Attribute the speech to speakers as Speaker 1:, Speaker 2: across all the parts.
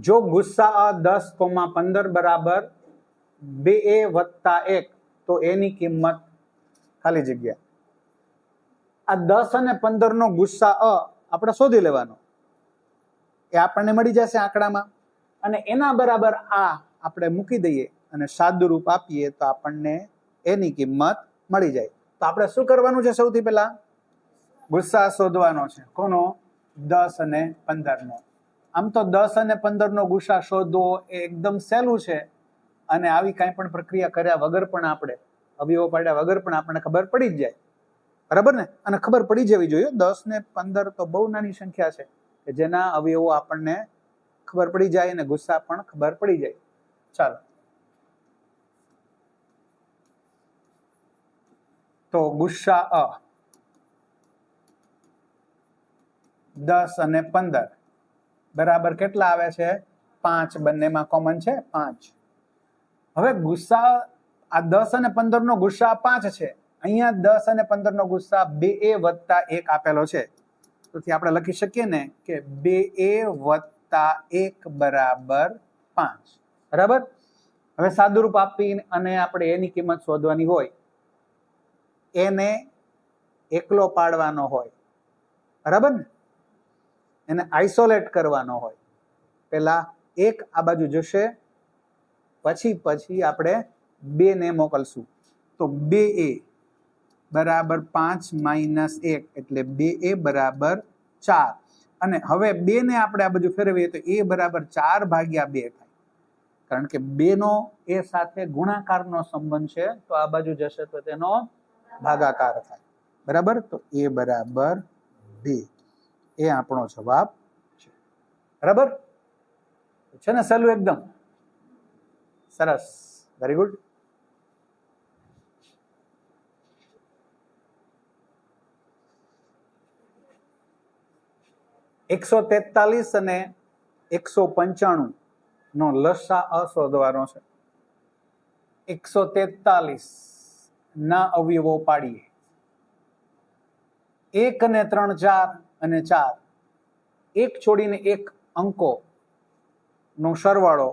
Speaker 1: જો ગુસ્સા 10,15 બરાબર 2a વત્તા 1 તો એની કિંમત ખાલી જગ્યા. આ 10 અને 15 નો ગુસ્સા આપણે શોધી લેવાનો, એ આપણને મળી જશે આંકડામાં, અને એના બરાબર આ આપણે મૂકી દઈએ અને સાદુરૂપ આપીએ તો આપણને એની કિંમત મળી જાય. તો આપણે શું કરવાનું છે? સૌથી પહેલા ગુસ્સા શોધવાનો છે. કોનો? 10 અને 15 નો. આમ તો 10 અને 15 નો ગુસ્સા શોધવો એ એકદમ સહેલું છે, અને આવી કાંઈ પણ પ્રક્રિયા કર્યા વગર પણ આપણે અવયવો પાડ્યા વગર પણ આપણને ખબર પડી જ જાય, બરાબર ને? અને ખબર પડી જવી જોઈએ. 10 ને 15 તો બહુ નાની સંખ્યા છે કે જેના અવયવો આપણને ખબર પડી જાય અને ગુસ્સા પણ ખબર પડી જાય. ચાલો, તો ગુસ્સા 10 અને 15 બરાબર કેટલા આવે છે? 5. બંનેમાં કોમન છે 5. હવે ગુસ્સા આ 10 અને 15 નો ગુસ્સા 5 છે. અહીંયા 10 અને 15 નો ગુસ્સા 2a વત્તા 1 આપેલો છે. તેથી આપણે લખી શકીએ ને કે 2a વત્તા 1 બરાબર 5. બરાબર? હવે સાદુરૂપ આપી અને આપણે એની કિંમત શોધવાની હોય, એને એકલો પાડવાનો હોય, બરાબર ને? એને આઇસોલેટ કરવાનો હોય. પેલા 1 આ બાજુ જશે, પછી આપણે 2 ને મોકલશું. તો 2a બરાબર 5 માઇનસ 1 એટલે 2a બરાબર 4. અને હવે 2 ને આપણે આ બાજુ ફેરવીએ તો a બરાબર 4 ભાગ્યા 2 થાય, કારણ કે 2 નો a સાથે ગુણાકારનો સંબંધ છે, તો આ બાજુ જશે તો તેનો ભાગાકાર થાય. બરાબર? તો a બરાબર 2. એ આપણો જવાબ છે. બરાબર છે ને? સહેલું એકદમ. સરસ, વેરી ગુડ. $143 અને 195 નો લસા શોધવાનો છે. 143 ના અવયવો પાડીએ. 1 અને 3 4 અને 4, એક છોડીને એક અંકો નો સરવાળો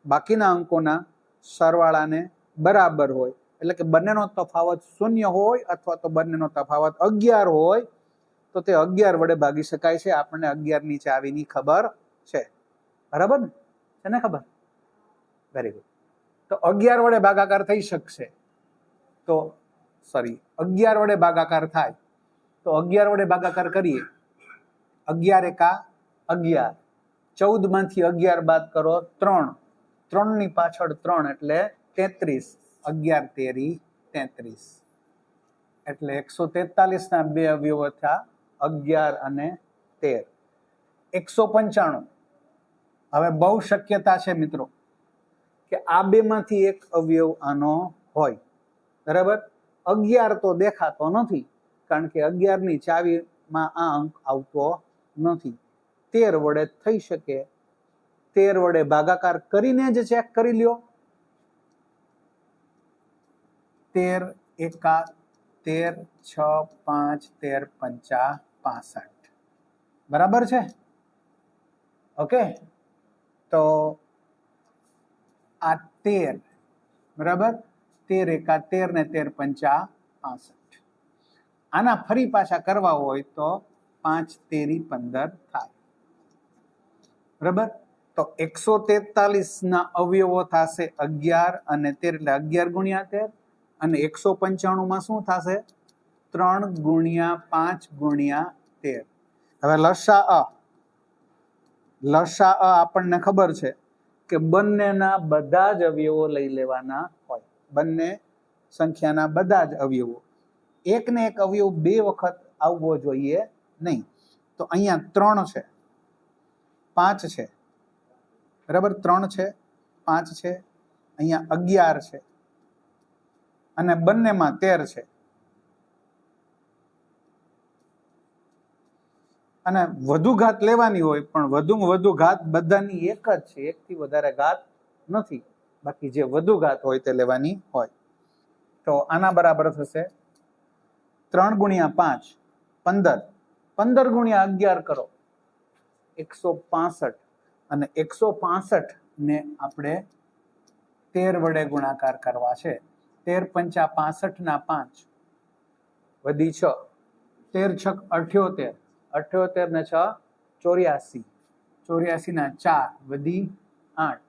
Speaker 1: બાકીના અંકોના સરવાળાને બરાબર હોય, એટલે કે બંનેનો તફાવત 0 હોય અથવા તો બંનેનો તફાવત 11 હોય તો તે 11 વડે ભાગી શકાય છે. આપણને 11 ની ચાવીની ખબર છે. બરાબર ને? છે ને ખબર? Very good. તો 11 વડે ભાગાકાર થઈ શકશે. તો 11 વડે ભાગાકાર થાય તો 11 વડે ભાગાકાર કરીએ. 11 એકા 11, 14 માંથી 11 બાદ કરો 3, 3 ની પાછળ 3 એટલે 33, 11 તેરી 33, એટલે 143 ના બે અવયવો થયા 11 અને 13. 195. હવે બહુ શક્યતા છે મિત્રો કે આ બે માંથી એક અવયવ આનો હોય. બરાબર? 11 તો દેખાતો નથી, કારણ કે 11 ની ચાવીમાં આ અંક આવતો નથી. 13 વડે થઈ શકે. 13 વડે ભાગાકાર કરીને જ ચેક કરી લ્યો. 13 એકા 13, 6, 5, 13, 5, 65. બરાબર છે? ઓકે, તો આ 13, બરાબર? 13 એકા 13 ને 13, 5, 65. આના ફરી પાછા કરવા હોય તો 5 તેરી 15 થાય. બરાબર? તો 143 ના અવયવો થશે 11 અને 13, એટલે 11 ગુણ્યા 13, અને 195 માં શું થશે? 3 ગુણ્યા 5 ગુણ્યા 13. હવે લસા આપણને ખબર છે કે બંનેના બધા જ અવયવો લઈ લેવાના હોય. બંને સંખ્યાના બધા જ અવયવો. એક ને એક અવયવ 2 વખત આવવો જોઈએ નહીં. તો અહીંયા 3 છે, 5 છે. બરાબર? 3 છે, 5 છે, અહીંયા 11 છે, અને બંનેમાં 13 છે. અને વધુ ઘાત લેવાની હોય, પણ વધુમાં વધુ ઘાત બધાની એક જ છે, એકથી વધારે ઘાત નથી. બાકી જે વધુ ઘાત હોય તે લેવાની હોય. તો આના બરાબર થશે 3 ગુણ્યા 5 15, 15 ગુણ્યા 11 કરો 165, અને 165 ને આપણે 13 વડે ગુણાકાર કરવા છે. 13 પંચા 65 ના 5 વધી 6, 13 છક 78, 78 ને 6 84, 84 ના 4 વધી 8,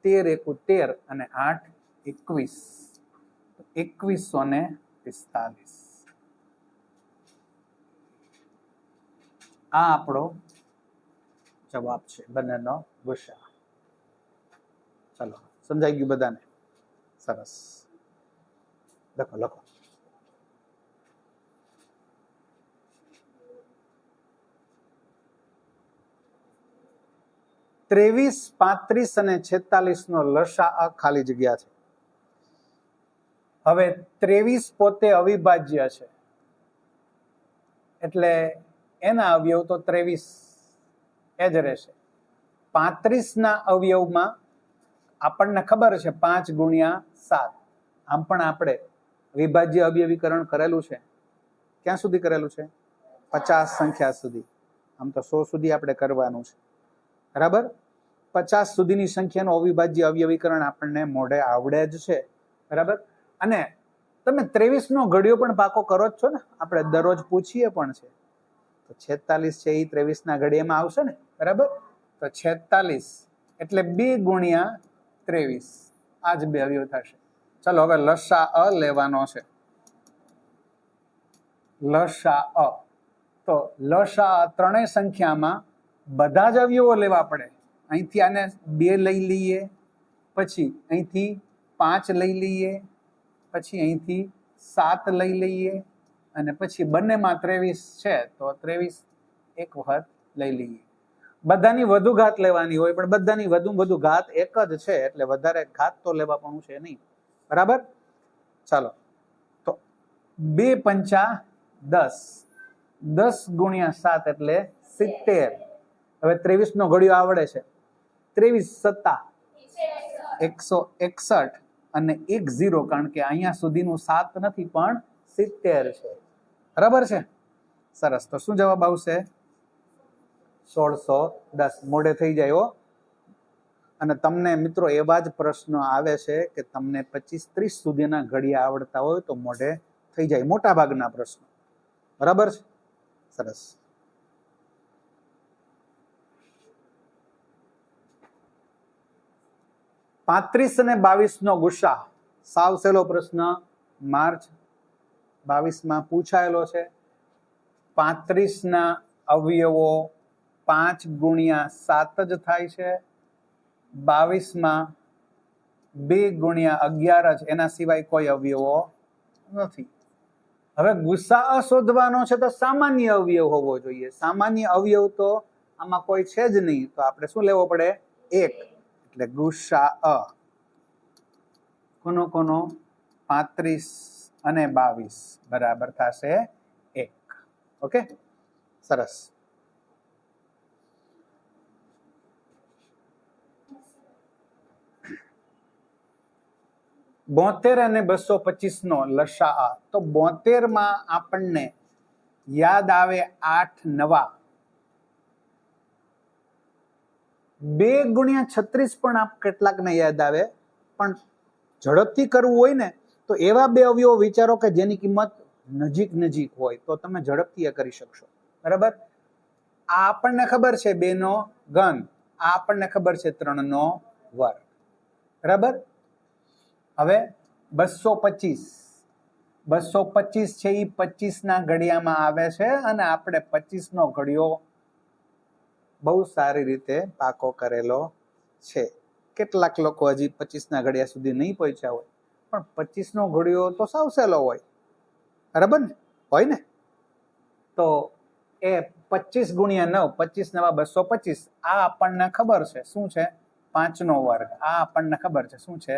Speaker 1: 13 એકુ 13 અને 8 21, 2145. આ આપણો જવાબ છે બંનેનો ગુસ્સા. ચલો સમજાઈ ગયું બધાને? સરસ. લખો લખો. ત્રેવીસ, 35 અને 46 નો લસાઅ ખાલી જગ્યા છે. હવે 23 પોતે અવિભાજ્ય છે એટલે એના અવયવ તો 23 એ જ રહેશે. 35 ના અવયવમાં આપણને ખબર છે 5 ગુણ્યા 7. આમ પણ આપણે વિભાજ્ય અવયવીકરણ કરેલું છે. ક્યાં સુધી કરેલું છે? 50 સંખ્યા સુધી. આમ તો 100 સુધી આપણે કરવાનું છે. બરાબર? 50 સુધીની સંખ્યાનું અવિભાજ્ય અવયવીકરણ આપણને મોઢે આવડે જ છે. બરાબર? અને તમે 23 નો ઘડિયો પણ પાકો કરો જ છો ને, આપણે દરરોજ પૂછીએ પણ છે. તો 46 છે એ 23 ના ઘડિયામાં આવશે ને. બરાબર? તો 46 એટલે 2 ગુણ્યા 23. આ જ બે અવયવ થશે. ચલો હવે લસાઅ લેવાનો છે. લસાઅ. તો લસાઅ ત્રણેય સંખ્યામાં બધા જ અવયવો લેવા પડે. અહીંથી આને 2 લઈ લઈએ, પછી અહીંથી 5 લઈ લઈએ, પછી અહીંથી 7 લઈ લઈએ, અને પછી બંનેમાં 23 છે તો 23 એક વખત લઈ લઈએ. બધાની વધુ ઘાત લેવાની હોય, પણ બધાની વધુ ઘાત એક જ છે એટલે વધારે ઘાત તો લેવા પણ છે નહીં. બરાબર? ચાલો તો 2 પંચા 10, 10 ગુણ્યા 7 એટલે 70. હવે 23 નો ઘડિયો આવડે છે. 23 સત્તા 161 અને 10, કારણ કે અહીંયા સુધીનું 7 નથી પણ 70 છે. બરાબર છે? સરસ. તો શું જવાબ આવશે? 1610. મોઢે થઈ જાય હો. અને તમને મિત્રો એવા જ પ્રશ્નો આવે છે કે તમને 25-30 સુધીના ઘડિયા આવડતા હોય તો મોઢે થઈ જાય, મોટા ભાગના પ્રશ્નો. બરાબર છે? સરસ. પાંત્રીસ અને 22 નો ગુસ્સા. સાવ સહેલો પ્રશ્ન, માર્ચ 22 પૂછાયેલો છે. 35 ના અવયવો 5 ગુણ્યા 7 જ થાય છે. 22 2 ગુણ્યા 11 જ, એના સિવાય કોઈ અવયવો નથી. હવે ગુસ્સા શોધવાનો છે તો સામાન્ય અવયવ હોવો જોઈએ. સામાન્ય અવયવ તો આમાં કોઈ છે જ નહીં, તો આપણે શું લેવો પડે? 1. એટલે ગુસ્સા કોનો 35 અને 22 બરાબર થશે 1. ઓકે, સરસ. બોતેર અને 225 નો લસાઅ. તો 72 આપણને યાદ આવે 8 નવા. 2 ગુણ્યા 36 પણ કેટલાકને યાદ આવે, પણ ઝડપથી કરવું હોય ને તો એવા બે અવયવો વિચારો કે જેની કિંમત નજીક હોય તો તમે ઝડપથી કરી શકશો. બરાબર? આ આપણને ખબર છે 2 નો ઘન, આ આપણને ખબર છે 3 નો વર્ગ. બરાબર? હવે 225 છે એ 25 ના ઘડિયામાં આવે છે અને આપણે 25 નો ઘડિયો બહુ સારી રીતે પાકો કરેલો છે. કેટલાક લોકો હજી 25 ના ઘડિયા સુધી નહીં પહોંચ્યા હોય, પણ 25 નો ઘડિયો તો સાવ સહેલો હોય. બરાબર ને? હોય ને? તો એ 25 ગુણ્યા 9, 25 નવા 225. આ આપણને ખબર છે શું છે? 5 નો વર્ગ. આ આપણને ખબર છે શું છે?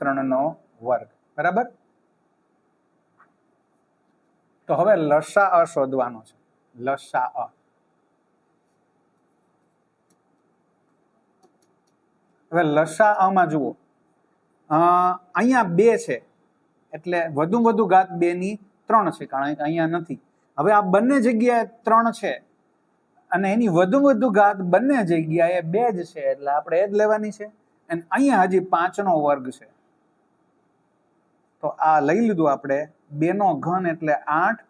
Speaker 1: 3 નો વર્ગ. બરાબર? તો હવે લસાઅ શોધવાનો છે. લસાઅ. હવે લસાઅમાં જુઓ, અહીંયા 2 છે એટલે વધુ ઘાત 2 ની 3 છે, કારણ કે અહીંયા નથી. હવે આ બંને જગ્યાએ 3 છે અને એની વધુ ઘાત બંને જગ્યાએ 2 જ છે એટલે આપણે એ જ લેવાની છે. અને અહીંયા હજી 5 નો વર્ગ છે તો આ લઈ લીધું આપણે. 2 નો ઘન એટલે 8,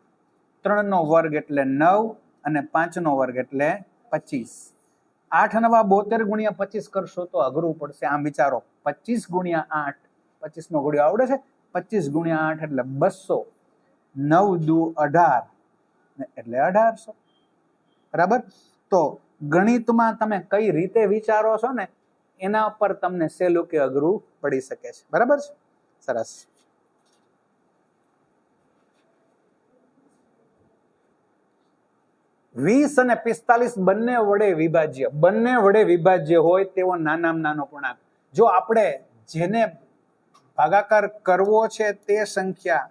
Speaker 1: 3 નો વર્ગ એટલે 9 અને 5 નો વર્ગ એટલે 25. 8 નવા 72 ગુણ્યા 25 કરશો તો અઘરું પડશે. આમ વિચારો, 25 ગુણ્યા 8, 25 નો ઘડિયો આવડે છે? 25 ગુણ્યા 8 એટલે 200, 9 દુ 18 એટલે 1800. બરાબર. તો ગણિતમાં તમે કઈ રીતે વિચારો છો ને એના પર તમને સહેલું કે અઘરું પડી શકે છે. બરાબર છે? સરસ. વીસ અને 45 બંને વડે વિભાજ્ય હોય તેવો નાનામાં નાનો પૂર્ણાંક. જો આપણે જેને ભાગાકાર કરવો છે તે સંખ્યા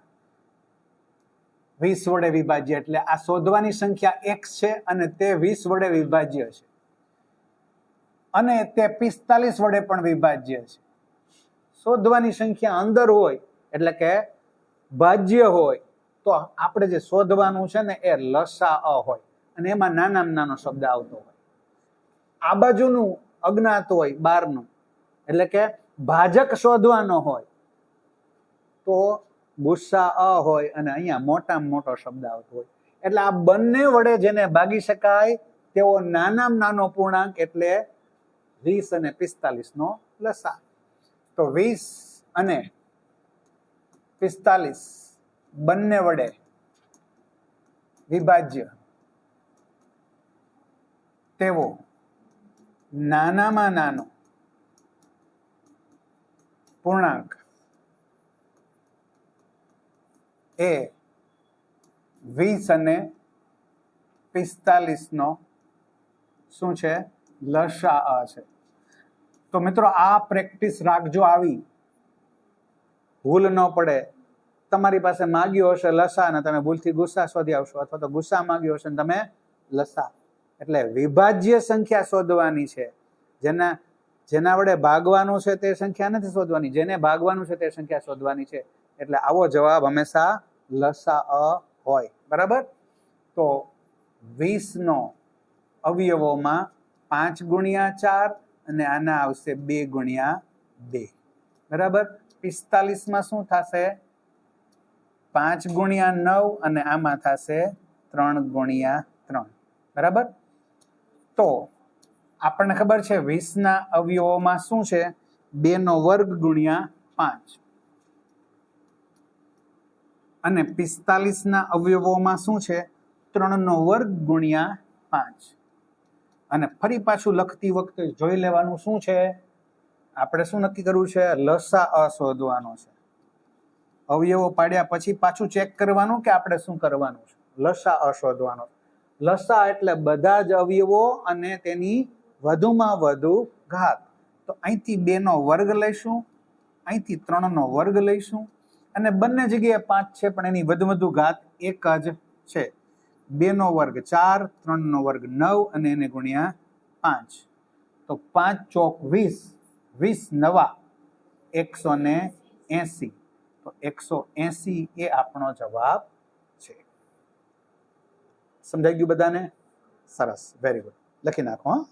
Speaker 1: 20 વડે વિભાજ્ય, એટલે આ શોધવાની સંખ્યા x છે અને તે 20 વડે વિભાજ્ય છે અને તે 45 વડે પણ વિભાજ્ય છે. શોધવાની સંખ્યા અંદર હોય એટલે કે ભાજ્ય હોય તો આપણે જે શોધવાનું છે ને એ લસા હોય અને એમાં નાનામાં નાનો શબ્દ આવતો હોય. આ બાજુનું અજ્ઞાત હોય 12નું એટલે કે ભાજક શોધવાનો હોય તો ગુસ્સા હોય અને અહીંયા મોટામાં મોટો શબ્દ આવતો હોય. એટલે આ બંને વડે જેને ભાગી શકાય તેવો નાનામાં નાનો પૂર્ણાંક એટલે 20 અને 45 નો લસા. તો 20 અને 45 બંને વડે વિભાજ્ય તેવો નાનામાં નાનો પૂર્ણાંક એ 20 અને 45 નો શું છે? લસા છે. તો મિત્રો આ પ્રેક્ટિસ રાખજો, આવી ભૂલ ન પડે. તમારી પાસે માગ્યો હશે લસા અને તમે ભૂલથી ગુસ્સા શોધી આવશો, અથવા તો ગુસ્સા માગ્યો હશે ને તમે લસા. એટલે વિભાજ્ય સંખ્યા શોધવાની છે. જેના વડે ભાગવાનું છે તે સંખ્યા નથી શોધવાની, જેને ભાગવાનું છે તે સંખ્યા શોધવાની છે. એટલે આવો જવાબ હંમેશા લસા હોય. બરાબર. તો 20 નો અવયવોમાં 5 ગુણ્યા 4 અને આના આવશે 2 ગુણ્યા 2. બરાબર. 45 માં શું થશે? 5 ગુણ્યા 9 અને આમાં થશે 3 ગુણ્યા 3. બરાબર. તો આપણને ખબર છે 20 ના અવયવોમાં શું છે? 2 નો વર્ગ ગુણ્યા 5 અને 45 ના અવયવોમાં શું છે? 3 નો વર્ગ ગુણ્યા 5. અને ફરી પાછું લખતી વખતે જોઈ લેવાનું શું છે? આપણે શું નક્કી કરવું છે? લસા શોધવાનો છે. અવયવો પાડ્યા પછી પાછું ચેક કરવાનું કે આપણે શું કરવાનું છે? લસા શોધવાનો. લસા એટલે બધા જ અવયવો અને તેની વધુમાં વધુ ઘાત. તો અહીંથી 2 નો વર્ગ લઈશું, અહીંથી 3 નો વર્ગ લઈશું અને બંને જગ્યાએ 5 છે પણ એની વધુ ઘાત 1 જ છે. 2 નો વર્ગ 4, 3 નો વર્ગ 9 અને એને ગુણ્યા 5. તો 5 ચોક 20, 20 નવા 180. તો 180 એ આપણો જવાબ છે. સમજાઈ ગયું બધાને? સરસ, વેરી ગુડ. લખી નાખો. હા.